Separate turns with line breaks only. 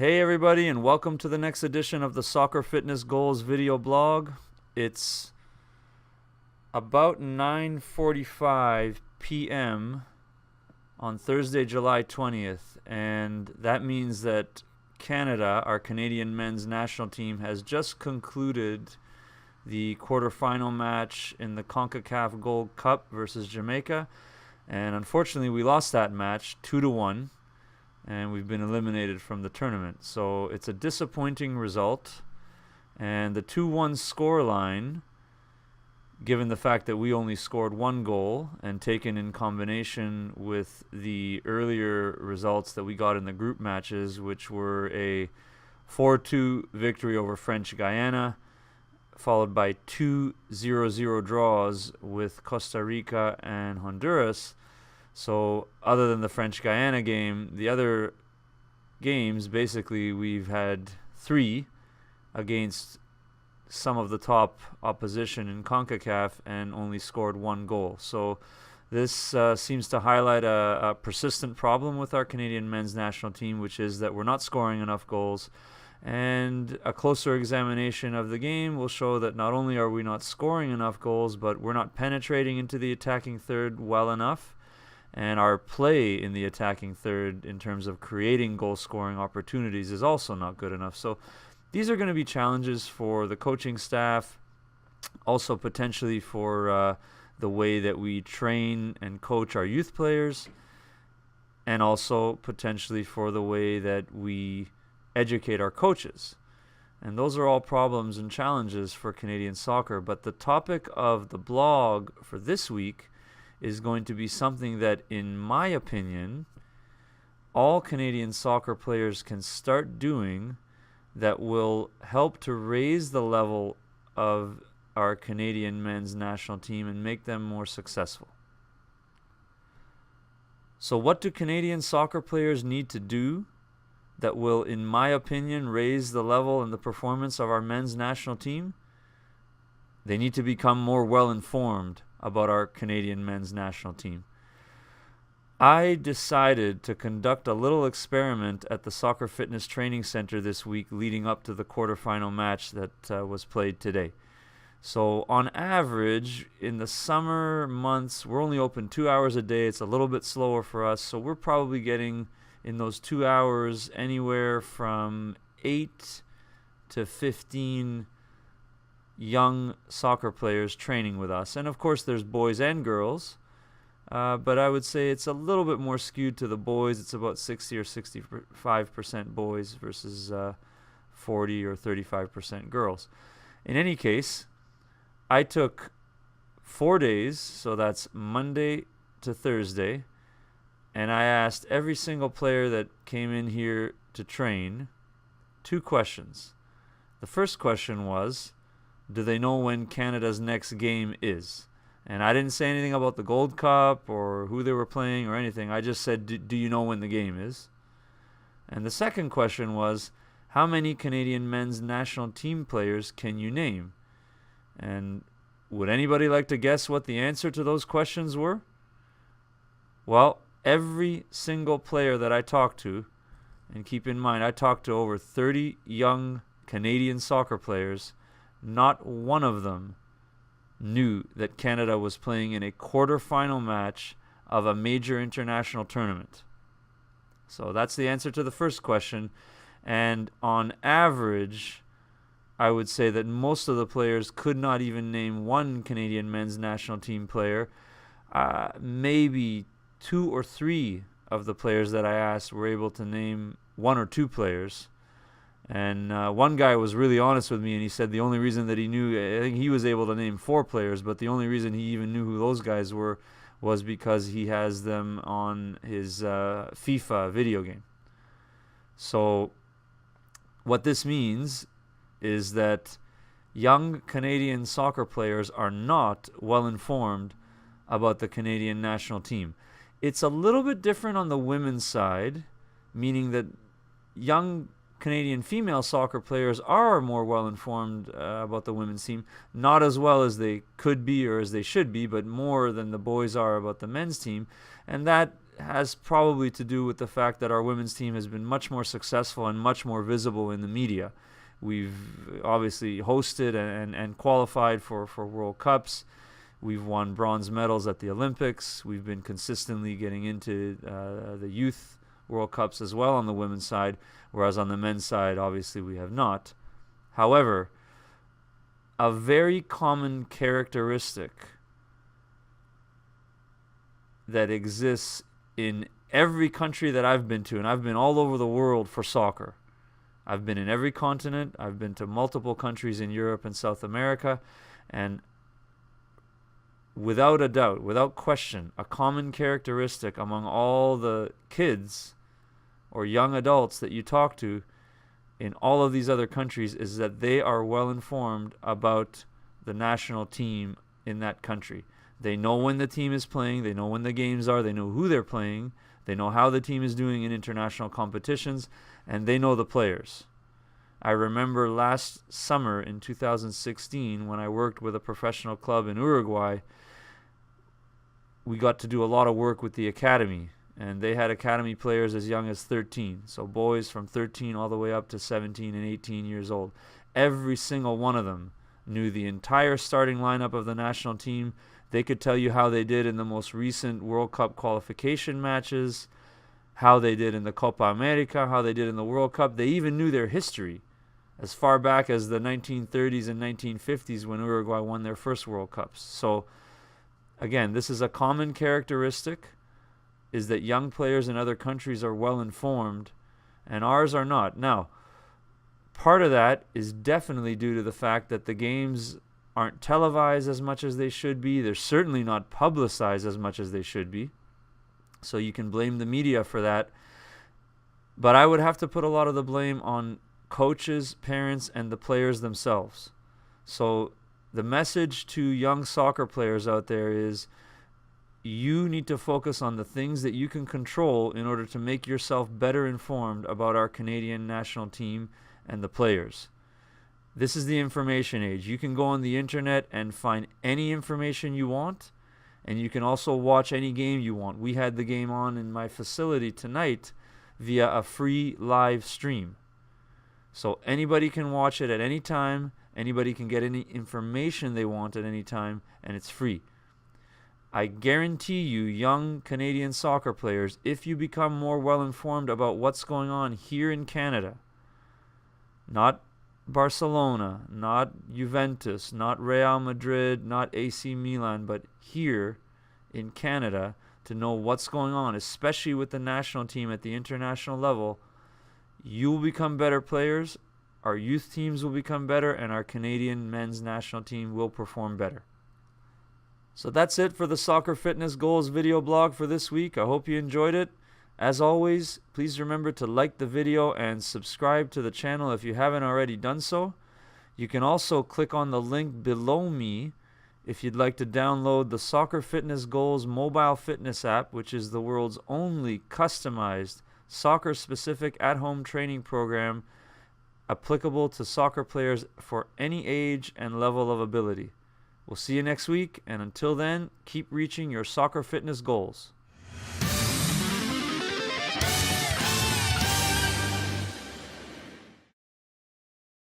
Hey everybody, and welcome to the next edition of the Soccer Fitness Goals video blog. It's about 9:45 p.m. on Thursday, July 20th, and that means that Canada, our Canadian men's national team, has just concluded the quarterfinal match in the CONCACAF Gold Cup versus Jamaica, and unfortunately we lost that match 2-1. And we've been eliminated from the tournament. So it's a disappointing result. And the 2-1 scoreline, given the fact that we only scored one goal, and taken in combination with the earlier results that we got in the group matches, which were a 4-2 victory over French Guiana, followed by 2 0-0 draws with Costa Rica and Honduras. So other than the French Guiana game, the other games, basically we've had 3 against some of the top opposition in CONCACAF and only scored 1 goal. So this seems to highlight a persistent problem with our Canadian men's national team, which is that we're not scoring enough goals. And a closer examination of the game will show that not only are we not scoring enough goals, but we're not penetrating into the attacking third well enough. And our play in the attacking third in terms of creating goal-scoring opportunities is also not good enough. So these are going to be challenges for the coaching staff, also potentially for the way that we train and coach our youth players, and also potentially for the way that we educate our coaches. And those are all problems and challenges for Canadian soccer. But the topic of the blog for this week is going to be something that, in my opinion, all Canadian soccer players can start doing that will help to raise the level of our Canadian men's national team and make them more successful. So what do Canadian soccer players need to do that will, in my opinion, raise the level and the performance of our men's national team? They need to become more well-informed about our Canadian men's national team. I decided to conduct a little experiment at the Soccer Fitness Training Center this week leading up to the quarterfinal match that was played today. So on average, in the summer months, we're only open 2 hours a day. It's a little bit slower for us, so we're probably getting in those 2 hours anywhere from 8 to 15 young soccer players training with us. And of course there's boys and girls, but I would say it's a little bit more skewed to the boys. It's about 60 or 65% boys versus 40 or 35% girls. In any case, I took 4 days, so that's Monday to Thursday, and I asked every single player that came in here to train 2 questions. The first question was, do they know when Canada's next game is? And I didn't say anything about the Gold Cup or who they were playing or anything. I just said, do you know when the game is? And the second question was, how many Canadian men's national team players can you name? And would anybody like to guess what the answer to those questions were? Well, every single player that I talked to, and keep in mind I talked to over 30 young Canadian soccer players, not one of them knew that Canada was playing in a quarterfinal match of a major international tournament. So that's the answer to the first question. And on average, I would say that most of the players could not even name one Canadian men's national team player. Maybe 2 or 3 of the players that I asked were able to name 1 or 2 players. And one guy was really honest with me, and he said the only reason that he knew, I think he was able to name 4 players, but the only reason he even knew who those guys were was because he has them on his FIFA video game. So what this means is that young Canadian soccer players are not well informed about the Canadian national team. It's a little bit different on the women's side, meaning that young Canadian female soccer players are more well informed about the women's team. Not as well as they could be or as they should be, but more than the boys are about the men's team. And that has probably to do with the fact that our women's team has been much more successful and much more visible in the media. We've obviously hosted and qualified for World Cups. We've won bronze medals at the Olympics. We've been consistently getting into the youth World Cups as well on the women's side, whereas on the men's side, obviously, we have not. However, a very common characteristic that exists in every country that I've been to, and I've been all over the world for soccer. I've been in every continent. I've been to multiple countries in Europe and South America, and without a doubt, without question, a common characteristic among all the kids or young adults that you talk to in all of these other countries is that they are well informed about the national team in that country. They know when the team is playing, they know when the games are, they know who they're playing, they know how the team is doing in international competitions, and they know the players. I remember last summer in 2016 when I worked with a professional club in Uruguay, we got to do a lot of work with the academy, and they had academy players as young as 13. So boys from 13 all the way up to 17 and 18 years old. Every single one of them knew the entire starting lineup of the national team. They could tell you how they did in the most recent World Cup qualification matches, how they did in the Copa America, how they did in the World Cup. They even knew their history as far back as the 1930s and 1950s when Uruguay won their first World Cups. So again, this is a common characteristic, is that young players in other countries are well informed and ours are not. Now, part of that is definitely due to the fact that the games aren't televised as much as they should be. They're certainly not publicized as much as they should be. So you can blame the media for that. But I would have to put a lot of the blame on coaches, parents, and the players themselves. So the message to young soccer players out there is you need to focus on the things that you can control in order to make yourself better informed about our Canadian national team and the players. This is the information age. You can go on the internet and find any information you want, and you can also watch any game you want. We had the game on in my facility tonight via a free live stream. So anybody can watch it at any time. Anybody can get any information they want at any time, and it's free. I guarantee you, young Canadian soccer players, if you become more well-informed about what's going on here in Canada, not Barcelona, not Juventus, not Real Madrid, not AC Milan, but here in Canada, to know what's going on, especially with the national team at the international level, you will become better players, our youth teams will become better, and our Canadian men's national team will perform better. So that's it for the Soccer Fitness Goals video blog for this week. I hope you enjoyed it. As always, please remember to like the video and subscribe to the channel if you haven't already done so. You can also click on the link below me if you'd like to download the Soccer Fitness Goals mobile fitness app, which is the world's only customized soccer-specific at-home training program applicable to soccer players for any age and level of ability. We'll see you next week, and until then, keep reaching your soccer fitness goals.